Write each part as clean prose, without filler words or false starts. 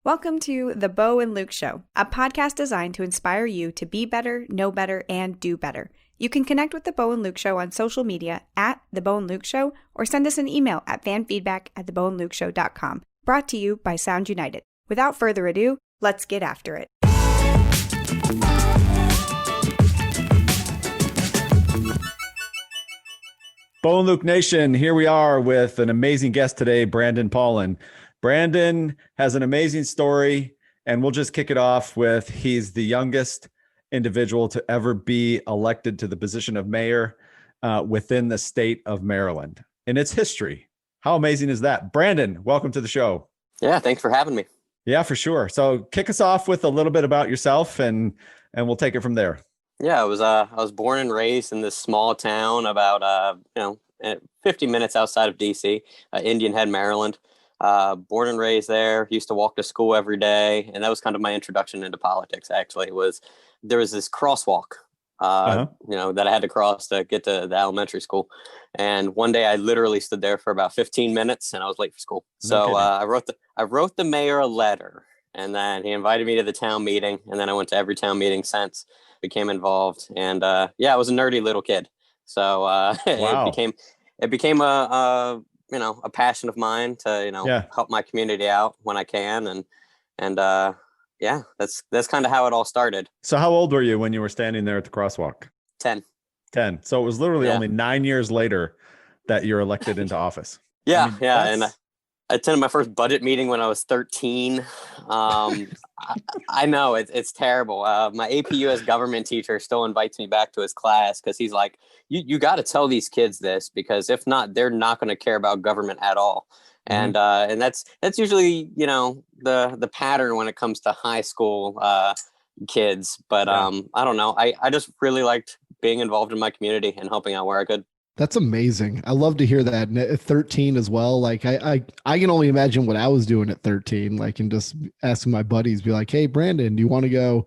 Welcome to The Bo and Luke Show, a podcast designed to inspire you to be better, know better, and do better. You can connect with The Bo and Luke Show on social media at The Bo and Luke Show or send us an email at fanfeedback@theboandlukeshow.com. Brought to you by Sound United. Without further ado, let's get after it. Bo and Luke Nation, here we are with an amazing guest today, Brandon Paulin. Brandon has an amazing story, and we'll just kick it off with he's the youngest individual to ever be elected to the position of mayor within the state of Maryland in its history. How amazing is that? Brandon, welcome to the show. Yeah, thanks for having me. Yeah, for sure. So kick us off with a little bit about yourself, and we'll take it from there. Yeah, I was born and raised in this small town about 50 minutes outside of DC, Indian Head, Maryland. Born and raised there, used to walk to school every day. And that was kind of my introduction into politics, actually. There was this crosswalk, that I had to cross to get to the elementary school. And one day I literally stood there for about 15 minutes and I was late for school. So I wrote the mayor a letter, and then he invited me to the town meeting. And then I went to every town meeting since, became involved. And I was a nerdy little kid. So wow. it became a passion of mine to, help my community out when I can. And that's kind of how it all started. So how old were you when you were standing there at the crosswalk? 10. So it was literally only 9 years later that you're elected into office. Yeah. And I attended my first budget meeting when I was 13. I know it's terrible. My AP US government teacher still invites me back to his class because he's like, you got to tell these kids this, because if not, they're not going to care about government at all. Mm-hmm. And that's usually, the pattern when it comes to high school kids. But I don't know. I just really liked being involved in my community and helping out where I could. That's amazing. I love to hear that. And at 13 as well. Like I can only imagine what I was doing at 13, like, and just asking my buddies, be like, "Hey, Brandon, do you want to go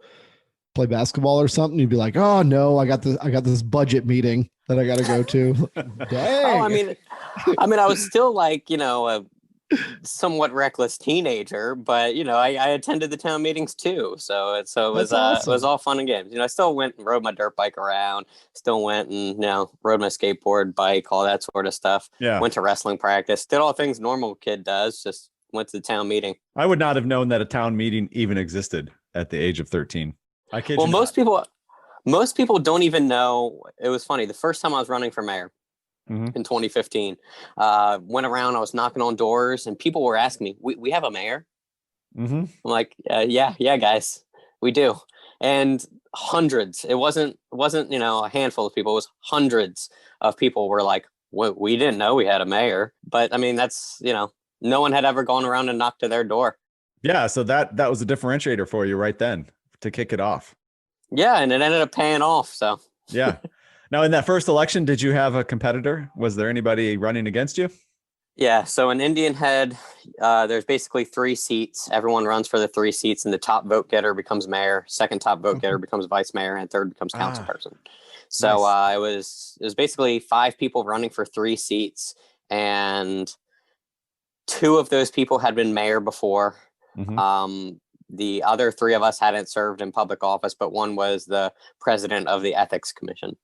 play basketball or something?" You'd be like, "Oh no, I got this budget meeting that I got to go to." Dang. Oh, I mean, I was still like, a somewhat reckless teenager, but I attended the town meetings too. So it was awesome. It was all fun and games. I still went and rode my dirt bike around, still went and, rode my skateboard, bike, all that sort of stuff. Yeah. Went to wrestling practice, did all things normal kid does, just went to the town meeting. I would not have known that a town meeting even existed at the age of 13. I kid you not. Most people don't even know. It was funny. The first time I was running for mayor, in 2015, went around, I was knocking on doors and people were asking me, we have a mayor? Mm-hmm. I'm like, yeah, guys, we do. And hundreds, it wasn't, a handful of people, it was hundreds of people were like, we didn't know we had a mayor. But I mean, that's, no one had ever gone around and knocked to their door. Yeah. So that was a differentiator for you right then to kick it off. Yeah. And it ended up paying off. So yeah. Now, in that first election, did you have a competitor? Was there anybody running against you? Yeah. So in Indian Head, there's basically 3 seats. Everyone runs for the 3 seats, and the top vote getter becomes mayor. Second top vote getter becomes vice mayor, and third becomes council person. So nice. It was basically 5 people running for 3 seats, and 2 of those people had been mayor before. Mm-hmm. The other 3 of us hadn't served in public office, but one was the president of the ethics commission.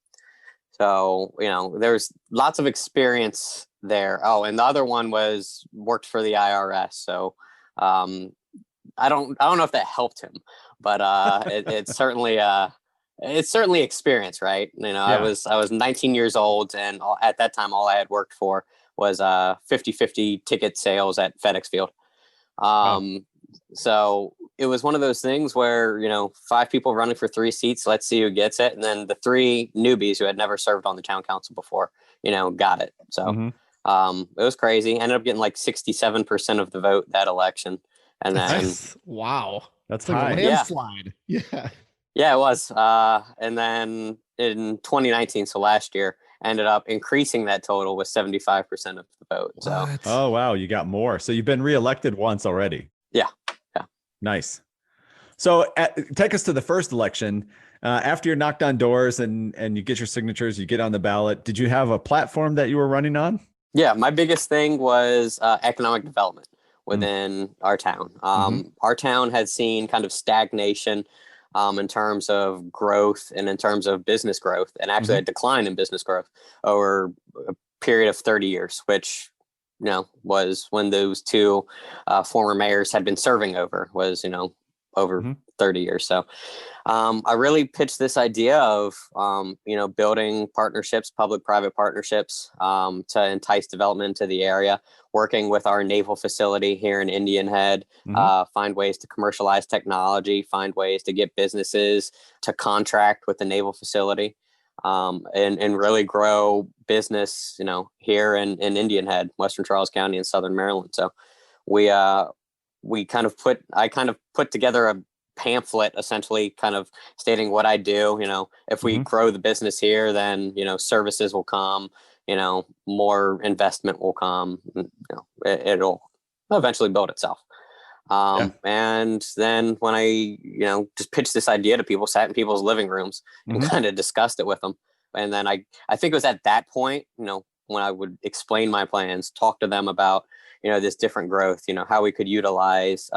So, there's lots of experience there. Oh, and the other one worked for the IRS. So I don't know if that helped him, but it's certainly experience, right? Yeah. I was 19 years old, and at that time, all I had worked for was 50-50 ticket sales at FedEx Field. So it was one of those things where, 5 people running for 3 seats, let's see who gets it. And then the 3 newbies who had never served on the town council before, got it. So it was crazy. Ended up getting like 67% of the vote that election. And then, wow, that's like high. a landslide. Yeah. Yeah, it was. And then in 2019, so last year, ended up increasing that total with 75% of the vote. What? So, oh, wow. You got more. So you've been reelected once already. Yeah. Nice. So take us to the first election. After you knocked on doors and you get your signatures, you get on the ballot. Did you have a platform that you were running on? Yeah, my biggest thing was economic development. within our town. Our town had seen kind of stagnation in terms of growth and in terms of business growth, and actually a decline in business growth over a period of 30 years, which was when those two former mayors had been serving over over 30 years. So I really pitched this idea of, building partnerships, public-private partnerships to entice development to the area, working with our naval facility here in Indian Head, find ways to commercialize technology, find ways to get businesses to contract with the naval facility, and really grow business, here in Indian Head, Western Charles County in Southern Maryland. So I kind of put together a pamphlet essentially kind of stating what I do. If we grow the business here, then services will come, more investment will come, it'll eventually build itself. And then when I just pitched this idea to people, sat in people's living rooms and kind of discussed it with them, and then I think it was at that point when I would explain my plans, talk to them about this different growth, how we could utilize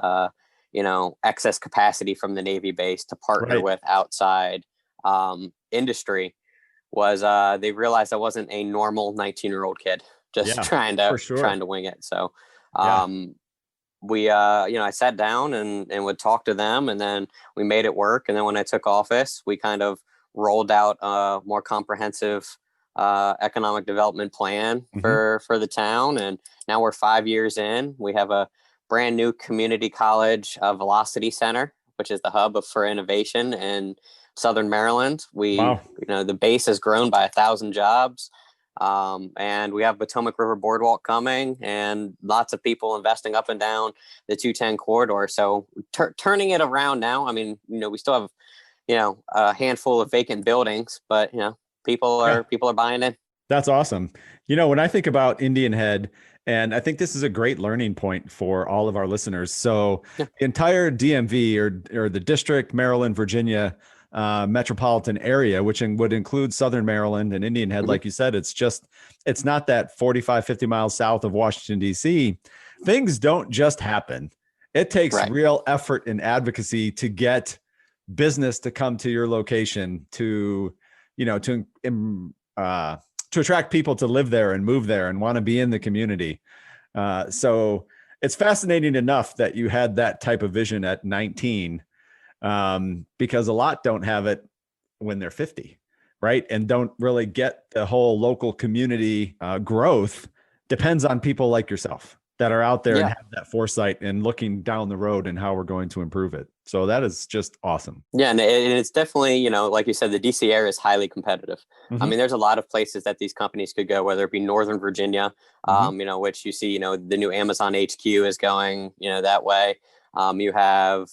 excess capacity from the Navy base to partner with outside industry, was they realized I wasn't a normal 19-year-old kid just trying to wing it. So we I sat down and would talk to them, and then we made it work. And then when I took office, we kind of rolled out a more comprehensive economic development plan for the town. And now we're 5 years in. We have a brand new community college Velocity Center, which is the hub for innovation in Southern Maryland. The base has grown by 1,000 jobs. And we have Potomac River Boardwalk coming, and lots of people investing up and down the 210 corridor. So turning it around now. I mean, we still have, a handful of vacant buildings, but people are buying in. That's awesome. When I think about Indian Head, and I think this is a great learning point for all of our listeners. So the entire DMV or the district, Maryland, Virginia, metropolitan area, which would include Southern Maryland and Indian Head, like you said, it's not that 45, 50 miles south of Washington, D.C. Things don't just happen. It takes real effort and advocacy to get business to come to your location, to attract people to live there and move there and want to be in the community. So it's fascinating enough that you had that type of vision at 19, because a lot don't have it when they're 50, right? And don't really get the whole local community growth. Depends on people like yourself that are out there and have that foresight and looking down the road and how we're going to improve it. So that is just awesome. Yeah. And it's definitely, like you said, the DC area is highly competitive. I mean, there's a lot of places that these companies could go, whether it be Northern Virginia, which you see, the new Amazon HQ is going, that way. You have,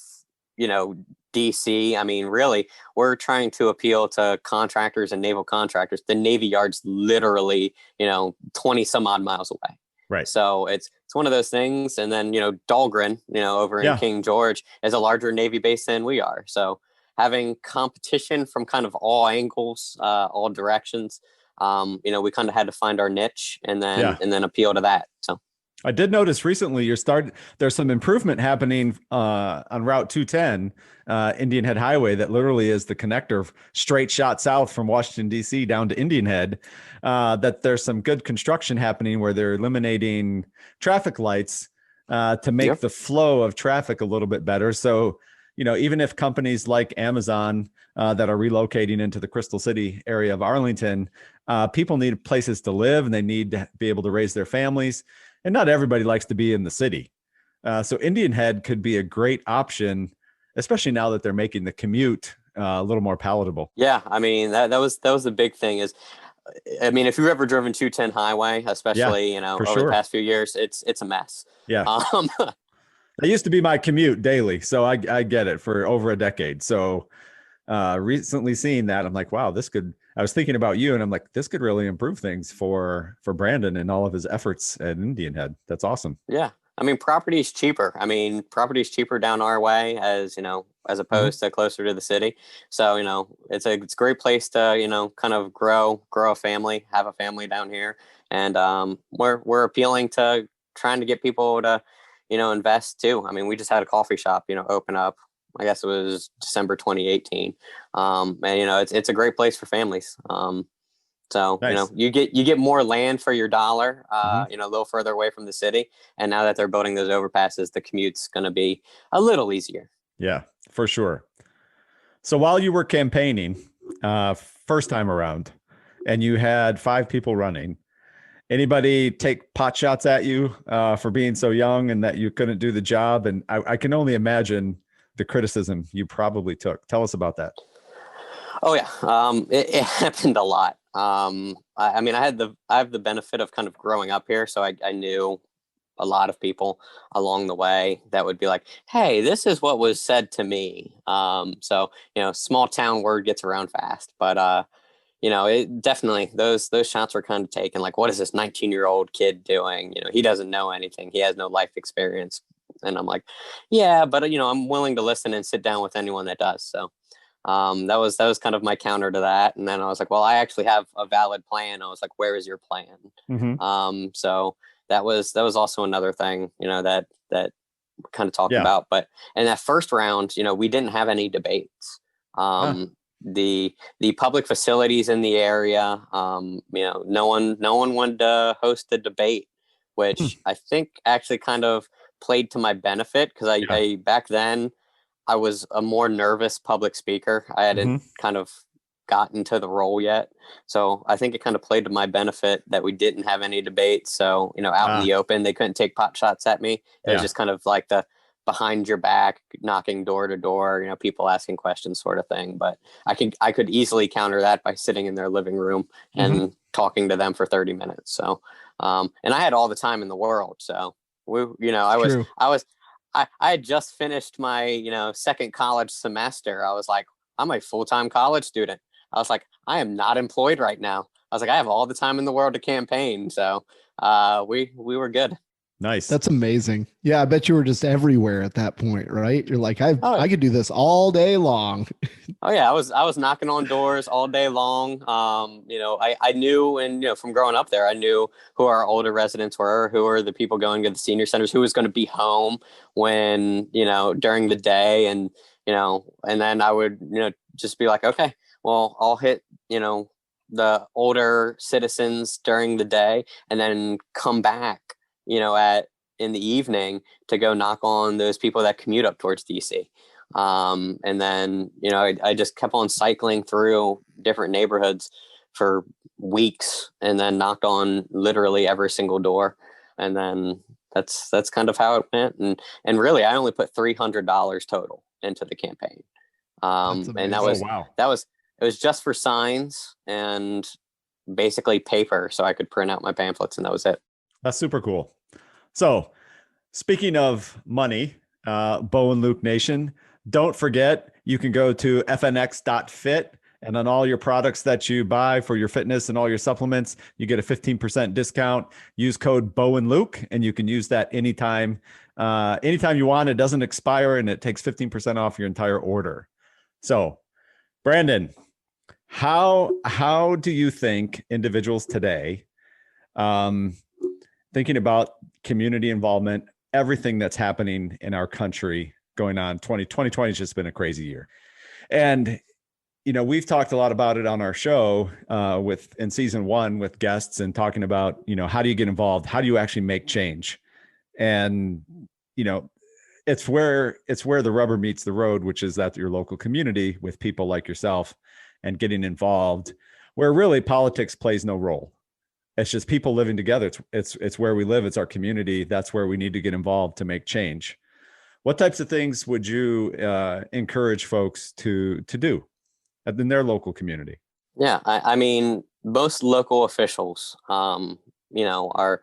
DC. I mean, really, we're trying to appeal to contractors and naval contractors. The Navy Yard's literally, 20 some odd miles away. Right. So it's one of those things. And then, Dahlgren, over in King George is a larger Navy base than we are. So having competition from kind of all angles, all directions, we kind of had to find our niche and then appeal to that. So I did notice recently there's some improvement happening on Route 210, Indian Head Highway, that literally is the connector straight shot south from Washington, D.C. down to Indian Head, that there's some good construction happening where they're eliminating traffic lights to make the flow of traffic a little bit better. So, even if companies like Amazon that are relocating into the Crystal City area of Arlington, people need places to live and they need to be able to raise their families. And not everybody likes to be in the city. So Indian Head could be a great option, especially now that they're making the commute a little more palatable. Yeah. I mean, that was the big thing is, I mean, if you've ever driven 210 highway, especially, over the past few years, it's a mess. Yeah. That used to be my commute daily. So I get it for over a decade. So recently seeing that, I'm like, wow, I was thinking about you and I'm like, this could really improve things for Brandon and all of his efforts at Indian Head. That's awesome. Yeah. I mean, property is cheaper. Property is cheaper down our way as opposed to closer to the city. So, it's a great place to, kind of grow a family, have a family down here. And we're appealing to trying to get people to, invest too. I mean, we just had a coffee shop, open up. I guess it was December 2018. And it's a great place for families. So, Nice. you get more land for your dollar, Mhm. a little further away from the city. And now that they're building those overpasses, the commute's going to be a little easier. Yeah, for sure. So while you were campaigning, first time around, and you had 5 people running, anybody take pot shots at you for being so young and that you couldn't do the job? And I can only imagine the criticism you probably took. Tell us about that. Oh yeah, it happened a lot. I mean, I have the benefit of kind of growing up here, so I knew a lot of people along the way that would be like, "Hey, this is what was said to me." So small town word gets around fast, but it definitely those shots were kind of taken. Like, what is this 19-year-old kid doing? He doesn't know anything. He has no life experience. And I'm like, yeah, but I'm willing to listen and sit down with anyone that does. So that was kind of my counter to that. And then I was like, well, I actually have a valid plan. I was like, where is your plan? Mm-hmm. So that was also another thing, that we kind of talked Yeah. about. But in that first round, we didn't have any debates. The public facilities in the area, no one wanted to host a debate, which I think actually kind of played to my benefit because I back then I was a more nervous public speaker. I hadn't kind of gotten to the role yet. So I think it kind of played to my benefit that we didn't have any debates. So, out in the open, they couldn't take pot shots at me. It was just kind of like the behind your back, knocking door to door, people asking questions sort of thing. But I could easily counter that by sitting in their living room and talking to them for 30 minutes. So, and I had all the time in the world. So I had just finished my, second college semester. I was like, I'm a full-time college student. I was like, I am not employed right now. I was like, I have all the time in the world to campaign. So we were good. Nice. That's amazing. Yeah, I bet you were just everywhere at that point, right? You're like, I could do this all day long. Oh yeah, I was knocking on doors all day long. I knew, and from growing up there, I knew who our older residents were, who were the people going to the senior centers, who was going to be home when during the day, and and then I would just be like, okay, well, I'll hit the older citizens during the day, and then come back in the evening to go knock on those people that commute up towards DC. And then, I just kept on cycling through different neighborhoods for weeks and then knocked on literally every single door. And then that's kind of how it went. And really, I only put $300 total into the campaign. And that was, it was just for signs and basically paper. So I could print out my pamphlets, and that was it. That's super cool. So speaking of money, Bo and Luke Nation, don't forget, you can go to fnx.fit, and on all your products that you buy for your fitness and all your supplements, you get a 15% discount. Use code Bo and Luke, and you can use that anytime you want. It doesn't expire, and it takes 15% off your entire order. So, Brandon, how do you think individuals today, thinking about community involvement, everything that's happening in our country going on, 2020 has just been a crazy year. And, we've talked a lot about it on our show in season 1 with guests, and talking about, how do you get involved? How do you actually make change? And, it's where the rubber meets the road, which is at your local community with people like yourself and getting involved, where really politics plays no role. It's just people living together. It's where we live. It's our community. That's where we need to get involved to make change. What types of things would you encourage folks to do in their local community? Yeah, I mean, most local officials, are,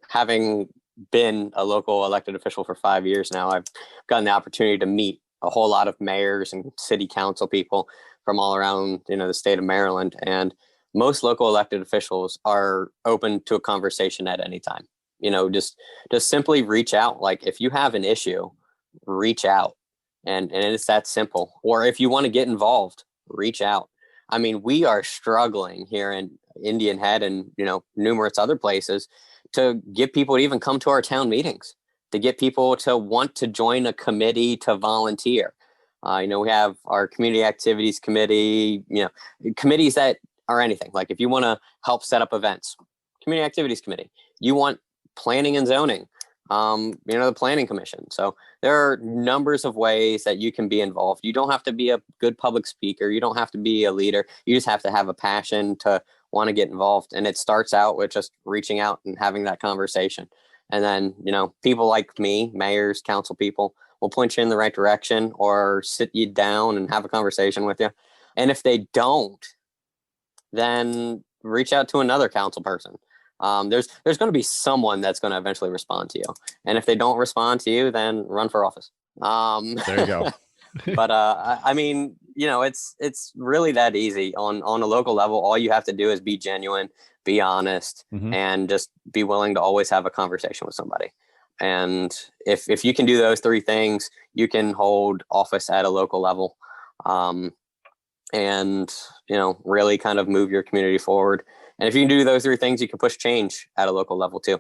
having been a local elected official for 5 years now, I've gotten the opportunity to meet a whole lot of mayors and city council people from all around, the state of Maryland. And most local elected officials are open to a conversation at any time. Just simply reach out. Like, if you have an issue, reach out, and it's that simple. Or if you want to get involved, reach out. I mean, we are struggling here in Indian Head and numerous other places to get people to even come to our town meetings. to get people to want to join a committee to volunteer. We have our community activities committee, committees that are anything. Like if you want to help set up events, community activities committee. You want planning and zoning, the planning commission. So there are numbers of ways that you can be involved. You don't have to be a good public speaker. You don't have to be a leader. You just have to have a passion to want to get involved. And it starts out with just reaching out and having that conversation. And then, people like me, mayors, council people, will point you in the right direction or sit you down and have a conversation with you. And if they don't, then reach out to another council person. There's going to be someone that's going to eventually respond to you. And if they don't respond to you, then run for office. There you go. But it's really that easy on a local level. All you have to do is be genuine, be honest, and just be willing to always have a conversation with somebody. And if you can do those three things, you can hold office at a local level, and really kind of move your community forward. And if you can do those three things, you can push change at a local level too.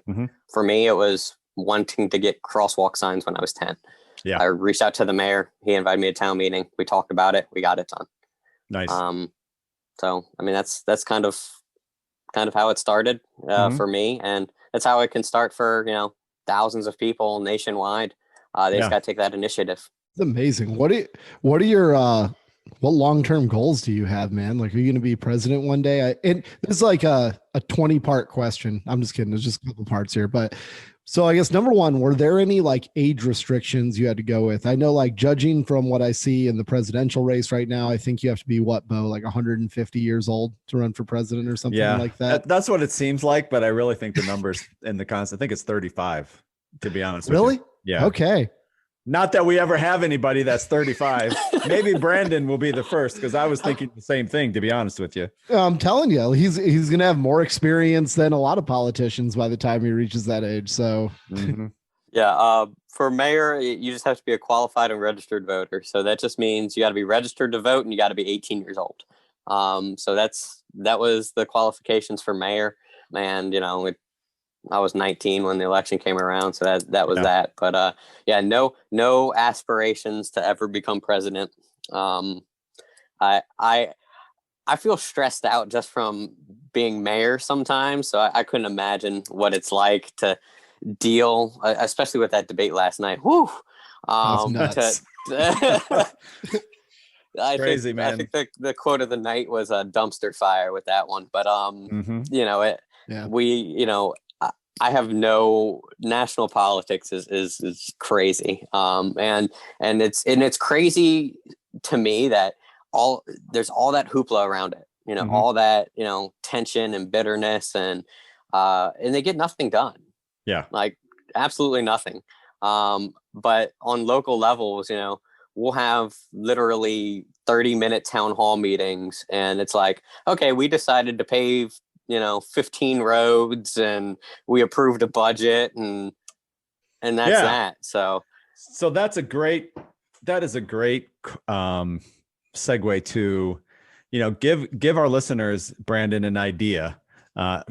For me, it was wanting to get crosswalk signs when I was 10. Yeah. I reached out to the mayor. He invited me to town meeting. We talked about it. We got it done. Nice. So, I mean, that's kind of how it started for me. And that's how it can start for, thousands of people nationwide. They just got to take that initiative. It's amazing. What are your, what long-term goals do you have, man? Like, are you going to be president one day? And this is like a 20-part question. I'm just kidding. There's just a couple parts here, but so I guess number one, were there any like age restrictions you had to go with? I know, like, judging from what I see in the presidential race right now, I think you have to be Bo, like 150 years old to run for president or something like that. That's what it seems like, but I really think the numbers in the I think it's 35, to be honest with you. Really? Yeah. Okay. Not that we ever have anybody that's 35. Maybe Brandon will be the first, because I was thinking the same thing, to be honest with you. I'm telling you, he's going to have more experience than a lot of politicians by the time he reaches that age. So, yeah, for mayor, you just have to be a qualified and registered voter. So that just means you got to be registered to vote and you got to be 18 years old. So that was the qualifications for mayor. And, I was 19 when the election came around, so that was that. But no aspirations to ever become president. I feel stressed out just from being mayor sometimes, so I couldn't imagine what it's like to deal, especially with that debate last night. Whew. That's nuts. Crazy, man. I think the quote of the night was a dumpster fire with that one. But I have no national politics is crazy. And it's crazy to me that there's all that hoopla around it, all that, tension and bitterness and they get nothing done. Yeah. Like absolutely nothing. But on local levels, we'll have literally 30-minute town hall meetings and it's like, okay, we decided to pave 15 roads and we approved a budget and that's that. So that is a great segue to, give our listeners, Brandon, an idea,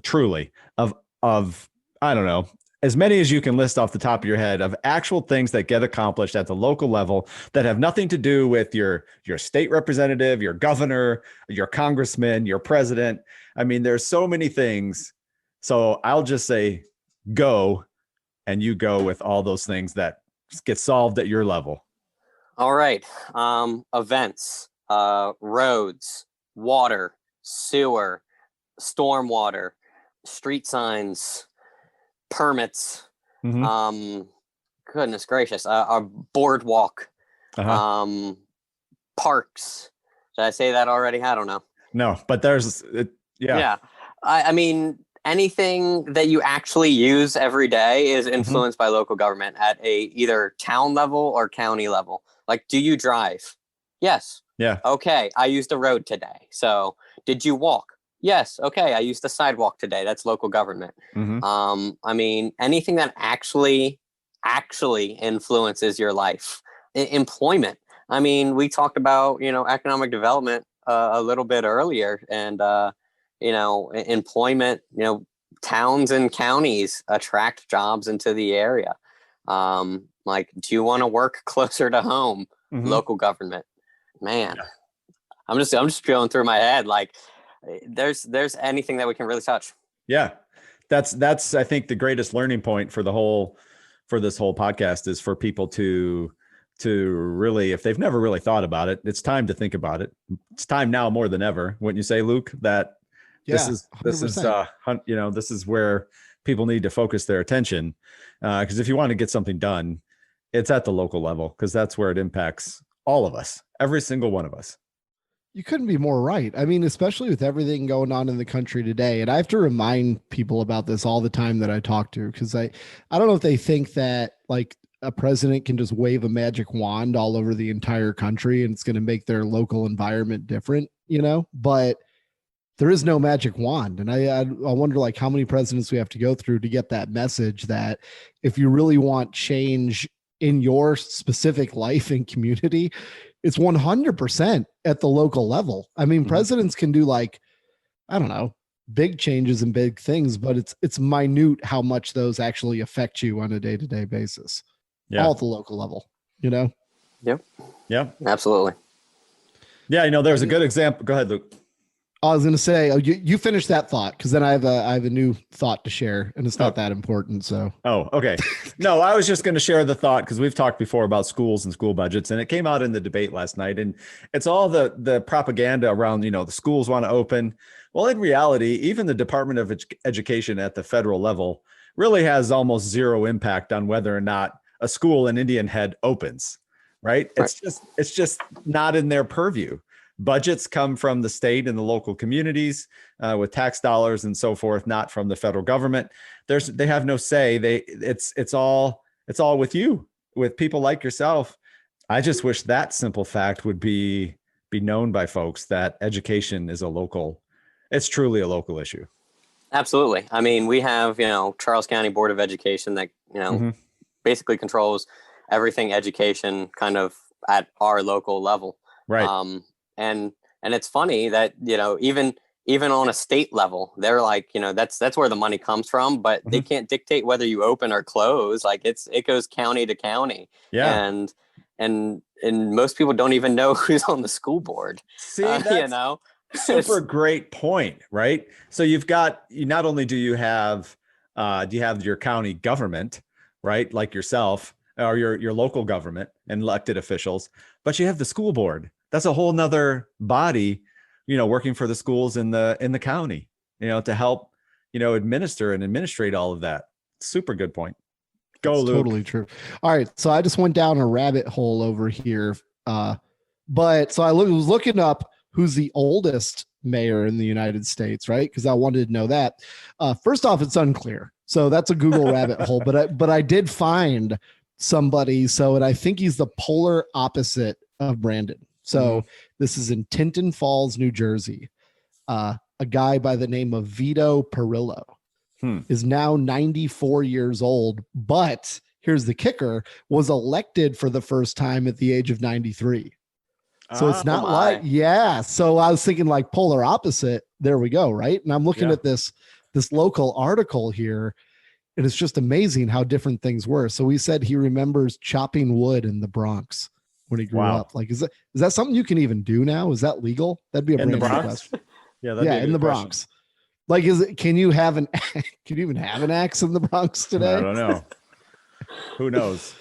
truly of, I don't know, as many as you can list off the top of your head of actual things that get accomplished at the local level that have nothing to do with your state representative, your governor, your congressman, your president. I mean, there's so many things. So I'll just say go, and you go with all those things that get solved at your level. All right. Events, roads, water, sewer, stormwater, street signs, permits, goodness gracious, a boardwalk, parks. Did I say that already? I don't know. No, but there's yeah. I mean, anything that you actually use every day is influenced by local government at either town level or county level. Like, do you drive? Yes. Yeah. Okay, I used a road today. So did you walk? Yes. Okay, I used the sidewalk today. That's local government. I mean, anything that actually influences your life. Employment. I mean, we talked about, economic development a little bit earlier and, employment, towns and counties attract jobs into the area. Like, do you want to work closer to home? Mhm. Local government, man. Yeah. I'm just going through my head. Like, there's anything that we can really touch. Yeah. That's I think the greatest learning point for this whole podcast is for people to really, if they've never really thought about it, it's time to think about it. It's time now more than ever. Wouldn't you say, Luke, that this is 100%. This is where people need to focus their attention. Because if you want to get something done, it's at the local level, because that's where it impacts all of us, every single one of us. You couldn't be more right. I mean, especially with everything going on in the country today. And I have to remind people about this all the time that I talk to, because I don't know if they think that like a president can just wave a magic wand all over the entire country and it's going to make their local environment different, but there is no magic wand. And I wonder like how many presidents we have to go through to get that message that if you really want change in your specific life and community, it's 100% at the local level. I mean, presidents can do like, I don't know, big changes and big things, but it's minute how much those actually affect you on a day-to-day basis. Yeah. All at the local level, Yep. Yeah, absolutely. Yeah. There's a good example. Go ahead, Luke. I was going to say, you finish that thought, because then I have a new thought to share, and it's not that important. So, okay. No, I was just going to share the thought, because we've talked before about schools and school budgets, and it came out in the debate last night, and it's all the propaganda around, the schools want to open. Well, in reality, even the Department of Education at the federal level really has almost zero impact on whether or not a school in Indian Head opens, right? It's just not in their purview. Budgets come from the state and the local communities with tax dollars and so forth, not from the federal government. They have no say. It's all with you, with people like yourself. I just wish that simple fact would be known by folks, that education is it's truly a local issue. Absolutely. I mean, we have, Charles County Board of Education that, basically controls everything education kind of at our local level. Right. And it's funny that, even on a state level, they're like, that's where the money comes from, but they can't dictate whether you open or close. Like it goes county to county. Yeah. And most people don't even know who's on the school board. See, that's super great point, right? So not only do you have your county government, right? Like yourself, or your local government and elected officials, but you have the school board. That's a whole nother body, working for the schools in the county, to help, administer and administrate all of that. Super good point. Go, Luke. Totally true. All right. So I just went down a rabbit hole over here. But so I was looking up who's the oldest mayor in the United States, right? Because I wanted to know that. First off, it's unclear. So that's a Google rabbit hole. But I did find somebody. And I think he's the polar opposite of Brandon. So this is in Tinton Falls, New Jersey. A guy by the name of Vito Perillo is now 94 years old, but here's the kicker, was elected for the first time at the age of 93. So it's not So I was thinking like polar opposite. There we go. Right. And I'm looking at this local article here, and it's just amazing how different things were. So he said he remembers chopping wood in the Bronx when he grew up. Like, is that something you can even do now? Is that legal? That'd be a brand new question. Yeah, in the Bronx. Like, can you even have an axe in the Bronx today? I don't know. Who knows?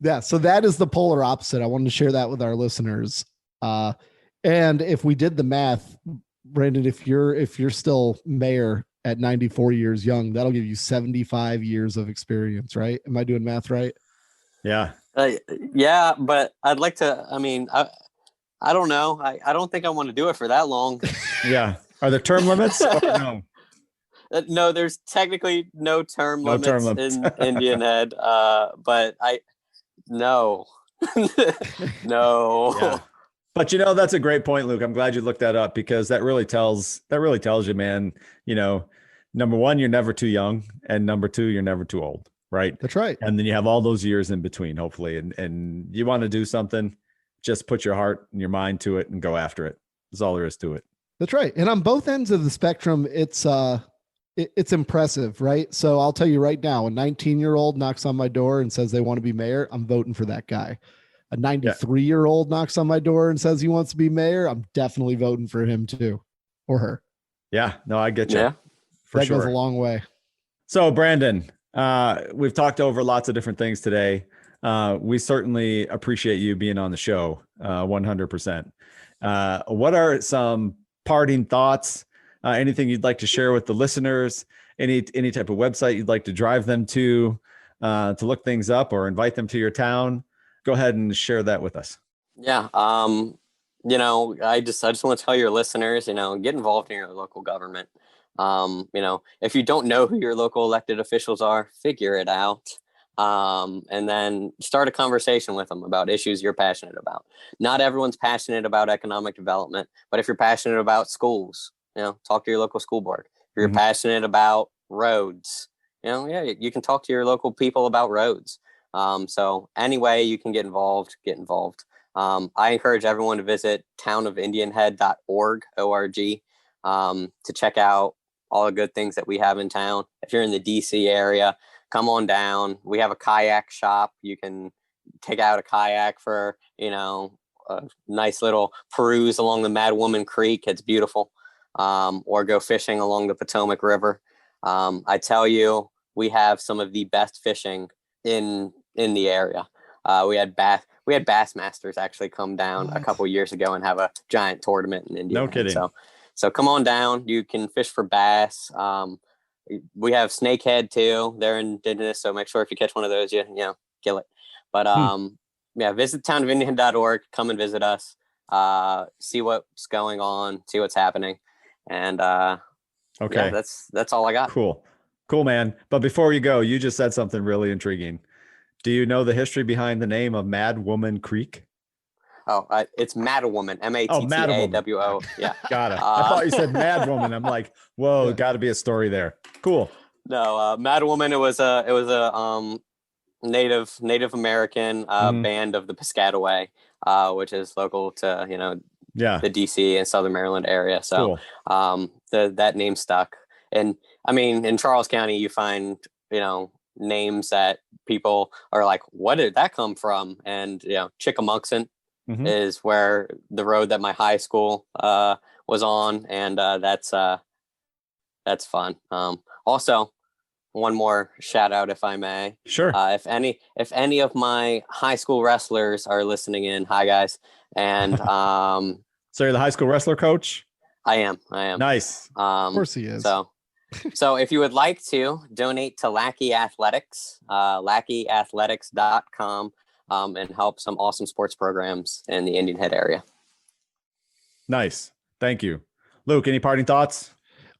Yeah. So that is the polar opposite. I wanted to share that with our listeners. And if we did the math, Brandon, if you're still mayor at 94 years young, that'll give you 75 years of experience, right? Am I doing math right? Yeah. Yeah, but I'd like to, I don't know. I don't think I want to do it for that long. Yeah. Are there term limits? No. No, there's technically no term limits in Indian Head. But no. No. Yeah. But that's a great point, Luke. I'm glad you looked that up, because that really tells you, man, number one, you're never too young, and number two, you're never too old. Right. That's right. And then you have all those years in between, hopefully. And you want to do something, just put your heart and your mind to it and go after it. That's all there is to it. That's right. And on both ends of the spectrum, it's it's impressive, right? So I'll tell you right now, a 19-year-old knocks on my door and says they want to be mayor. I'm voting for that guy. A 93-year-old knocks on my door and says he wants to be mayor. I'm definitely voting for him too, or her. Yeah, no, I get you. Yeah. For that sure. goes a long way. So Brandon, we've talked over lots of different things today. We certainly appreciate you being on the show, 100%. What are some parting thoughts? Anything you'd like to share with the listeners? Any type of website you'd like to drive them to look things up or invite them to your town? Go ahead and share that with us. Yeah. I just want to tell your listeners, get involved in your local government. If you don't know who your local elected officials are, figure it out. And then start a conversation with them about issues you're passionate about. Not everyone's passionate about economic development, but if you're passionate about schools, talk to your local school board. If you're passionate about roads, you can talk to your local people about roads. So any way you can get involved, get involved. I encourage everyone to visit townofindianhead.org, O-R-G, to check out all the good things that we have in town. If you're in the DC area, come on down. We have a kayak shop. You can take out a kayak for, a nice little peruse along the Mad Woman Creek. It's beautiful. Or go fishing along the Potomac River. I tell you, we have some of the best fishing in the area. We had Bassmasters actually come down a couple years ago and have a giant tournament in India. No kidding. So come on down. You can fish for bass. We have snakehead too. They're indigenous, so make sure if you catch one of those, you kill it. But visit townofindianhead.org. Come and visit us. See what's going on. See what's happening. And okay, that's all I got. Cool, man. But before you go, you just said something really intriguing. Do you know the history behind the name of Mad Woman Creek? Oh, it's Mattawoman, M-A-T-T-A-W-O. Yeah. Got it. I thought you said Mad Woman. I'm like, whoa, got to be a story there. Cool. No, Mattawoman. It was a Native American band of the Piscataway, which is local to the DC and Southern Maryland area. So that name stuck. And I mean, in Charles County, you find names that people are like, what did that come from? And Chickamuxon is where the road that my high school was on, and that's fun. Also, one more shout out, if I may. Sure. If any of my high school wrestlers are listening in, hi guys. And so you're the high school wrestler coach? I am. Nice. Of course he is. So if you would like to donate to Lackey Athletics, lackeyathletics.com, and help some awesome sports programs in the Indian Head area. Nice. Thank you. Luke, any parting thoughts?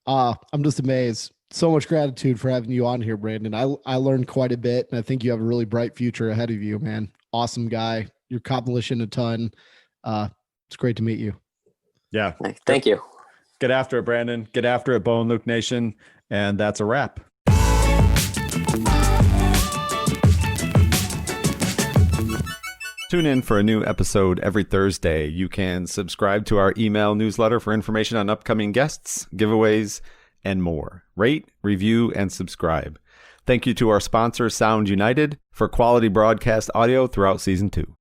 I'm just amazed. So much gratitude for having you on here, Brandon. I learned quite a bit, and I think you have a really bright future ahead of you, man. Awesome guy. You're accomplishing a ton. It's great to meet you. Yeah. Thank you. Get after it, Brandon. Get after it, Bo and Luke Nation. And that's a wrap. Tune in for a new episode every Thursday. You can subscribe to our email newsletter for information on upcoming guests, giveaways, and more. Rate, review, and subscribe. Thank you to our sponsor, Sound United, for quality broadcast audio throughout Season 2.